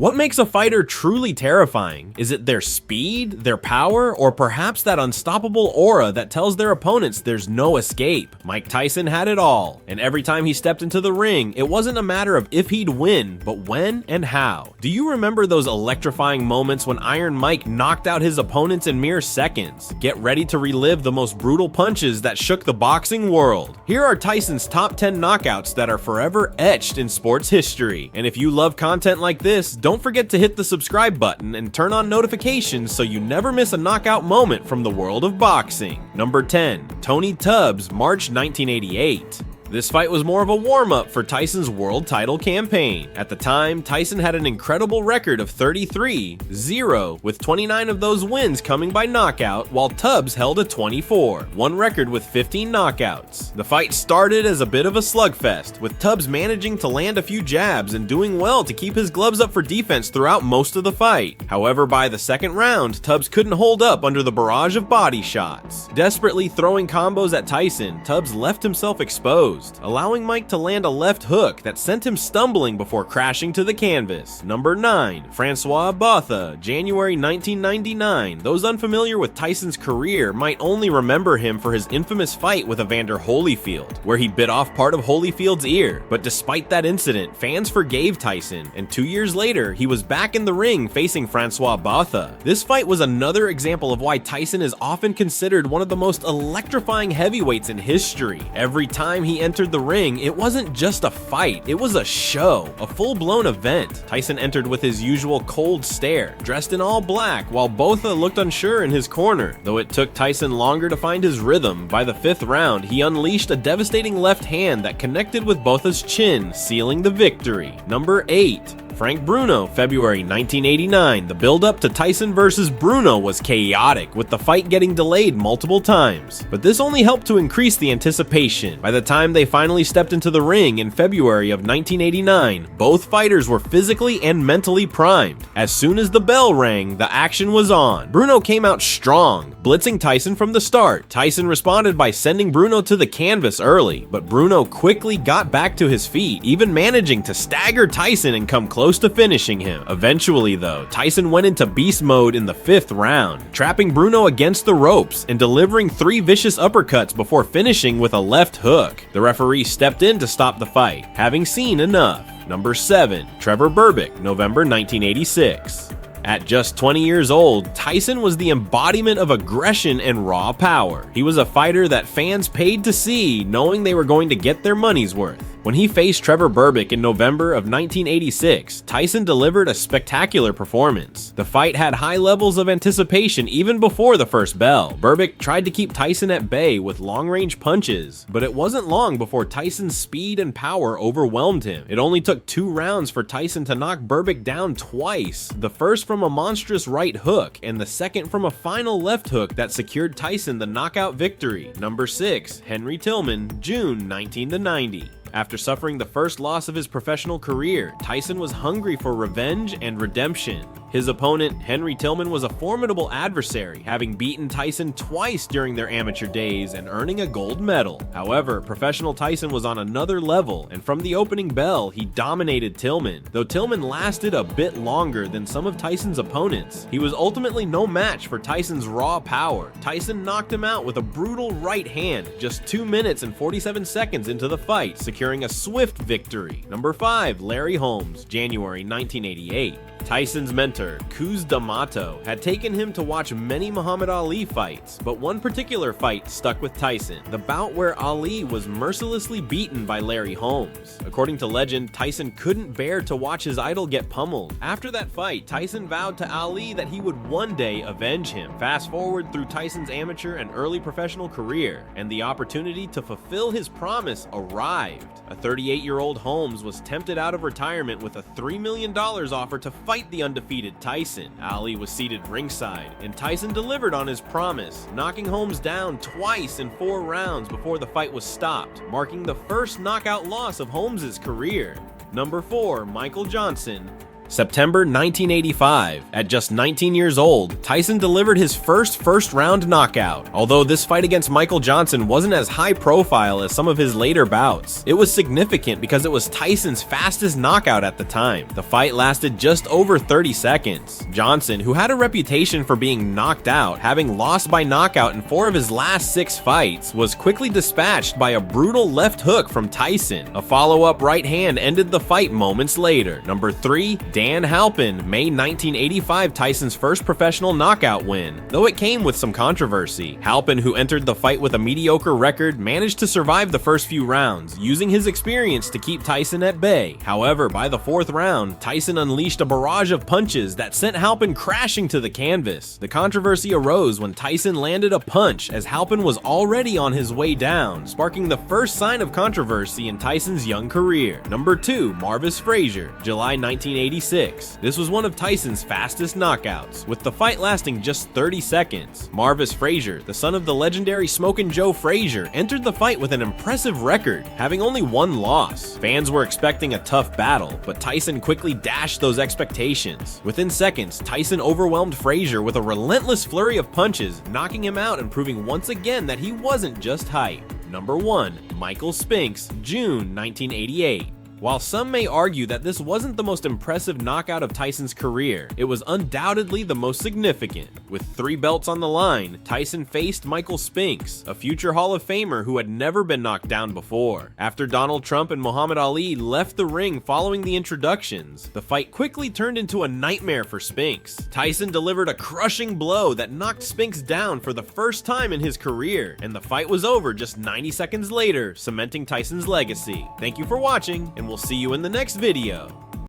What makes a fighter truly terrifying? Is it their speed, their power, or perhaps that unstoppable aura that tells their opponents there's no escape? Mike Tyson had it all, and every time he stepped into the ring, it wasn't a matter of if he'd win, but when and how. Do you remember those electrifying moments when Iron Mike knocked out his opponents in mere seconds? Get ready to relive the most brutal punches that shook the boxing world. Here are Tyson's top 10 knockouts that are forever etched in sports history. And if you love content like this, don't forget to hit the subscribe button and turn on notifications so you never miss a knockout moment from the world of boxing. Number 10. Tony Tubbs, March 1988. This fight was more of a warm-up for Tyson's world title campaign. At the time, Tyson had an incredible record of 33-0, with 29 of those wins coming by knockout, while Tubbs held a 24-1 record with 15 knockouts. The fight started as a bit of a slugfest, with Tubbs managing to land a few jabs and doing well to keep his gloves up for defense throughout most of the fight. However, by the second round, Tubbs couldn't hold up under the barrage of body shots. Desperately throwing combos at Tyson, Tubbs left himself exposed, allowing Mike to land a left hook that sent him stumbling before crashing to the canvas. Number 9. Francois Botha, January 1999. Those unfamiliar with Tyson's career might only remember him for his infamous fight with Evander Holyfield, where he bit off part of Holyfield's ear. But despite that incident, fans forgave Tyson, and 2 years later, he was back in the ring facing Francois Botha. This fight was another example of why Tyson is often considered one of the most electrifying heavyweights in history. Every time he entered the ring, it wasn't just a fight, it was a show, a full-blown event. Tyson entered with his usual cold stare, dressed in all black, while Botha looked unsure in his corner. Though it took Tyson longer to find his rhythm, by the 5th round, he unleashed a devastating left hand that connected with Botha's chin, sealing the victory. Number 8. Frank Bruno, February 1989. The build-up to Tyson versus Bruno was chaotic, with the fight getting delayed multiple times. But this only helped to increase the anticipation. By the time they finally stepped into the ring in February of 1989, both fighters were physically and mentally primed. As soon as the bell rang, the action was on. Bruno came out strong, blitzing Tyson from the start. Tyson responded by sending Bruno to the canvas early, but Bruno quickly got back to his feet, even managing to stagger Tyson and come close to finishing him. Eventually though, Tyson went into beast mode in the 5th round, trapping Bruno against the ropes and delivering 3 vicious uppercuts before finishing with a left hook. The referee stepped in to stop the fight, having seen enough. Number 7. Trevor Berbick, November 1986. At just 20 years old, Tyson was the embodiment of aggression and raw power. He was a fighter that fans paid to see, knowing they were going to get their money's worth. When he faced Trevor Berbick in November of 1986, Tyson delivered a spectacular performance. The fight had high levels of anticipation even before the first bell. Berbick tried to keep Tyson at bay with long-range punches, but it wasn't long before Tyson's speed and power overwhelmed him. It only took 2 rounds for Tyson to knock Berbick down twice, the first from a monstrous right hook, and the second from a final left hook that secured Tyson the knockout victory. Number 6. Henry Tillman, June 1990. After suffering the first loss of his professional career, Tyson was hungry for revenge and redemption. His opponent, Henry Tillman, was a formidable adversary, having beaten Tyson twice during their amateur days and earning a gold medal. However, professional Tyson was on another level, and from the opening bell, he dominated Tillman. Though Tillman lasted a bit longer than some of Tyson's opponents, he was ultimately no match for Tyson's raw power. Tyson knocked him out with a brutal right hand just 2 minutes and 47 seconds into the fight, securing a swift victory. Number 5. Larry Holmes, January 1988. Tyson's mentor, Cus D'Amato, had taken him to watch many Muhammad Ali fights, but one particular fight stuck with Tyson, the bout where Ali was mercilessly beaten by Larry Holmes. According to legend, Tyson couldn't bear to watch his idol get pummeled. After that fight, Tyson vowed to Ali that he would one day avenge him. Fast forward through Tyson's amateur and early professional career, and the opportunity to fulfill his promise arrived. A 38-year-old Holmes was tempted out of retirement with a $3 million offer to fight the undefeated Tyson. Ali was seated ringside, and Tyson delivered on his promise, knocking Holmes down twice in 4 rounds before the fight was stopped, marking the first knockout loss of Holmes' career. Number 4. Michael Johnson, September 1985. At just 19 years old, Tyson delivered his first-round knockout. Although this fight against Michael Johnson wasn't as high profile as some of his later bouts, it was significant because it was Tyson's fastest knockout at the time. The fight lasted just over 30 seconds. Johnson, who had a reputation for being knocked out, having lost by knockout in 4 of his last 6 fights, was quickly dispatched by a brutal left hook from Tyson. A follow-up right hand ended the fight moments later. Number 3, Dan Halpin, May 1985, Tyson's first professional knockout win. Though it came with some controversy, Halpin, who entered the fight with a mediocre record, managed to survive the first few rounds, using his experience to keep Tyson at bay. However, by the 4th round, Tyson unleashed a barrage of punches that sent Halpin crashing to the canvas. The controversy arose when Tyson landed a punch as Halpin was already on his way down, sparking the first sign of controversy in Tyson's young career. Number 2, Marvis Frazier, July 1986. This was one of Tyson's fastest knockouts, with the fight lasting just 30 seconds. Marvis Frazier, the son of the legendary Smokin' Joe Frazier, entered the fight with an impressive record, having only 1 loss. Fans were expecting a tough battle, but Tyson quickly dashed those expectations. Within seconds, Tyson overwhelmed Frazier with a relentless flurry of punches, knocking him out and proving once again that he wasn't just hype. Number 1, Michael Spinks, June 1988. While some may argue that this wasn't the most impressive knockout of Tyson's career, it was undoubtedly the most significant. With 3 belts on the line, Tyson faced Michael Spinks, a future Hall of Famer who had never been knocked down before. After Donald Trump and Muhammad Ali left the ring following the introductions, the fight quickly turned into a nightmare for Spinks. Tyson delivered a crushing blow that knocked Spinks down for the first time in his career, and the fight was over just 90 seconds later, cementing Tyson's legacy. Thank you for watching, and we'll see you in the next video.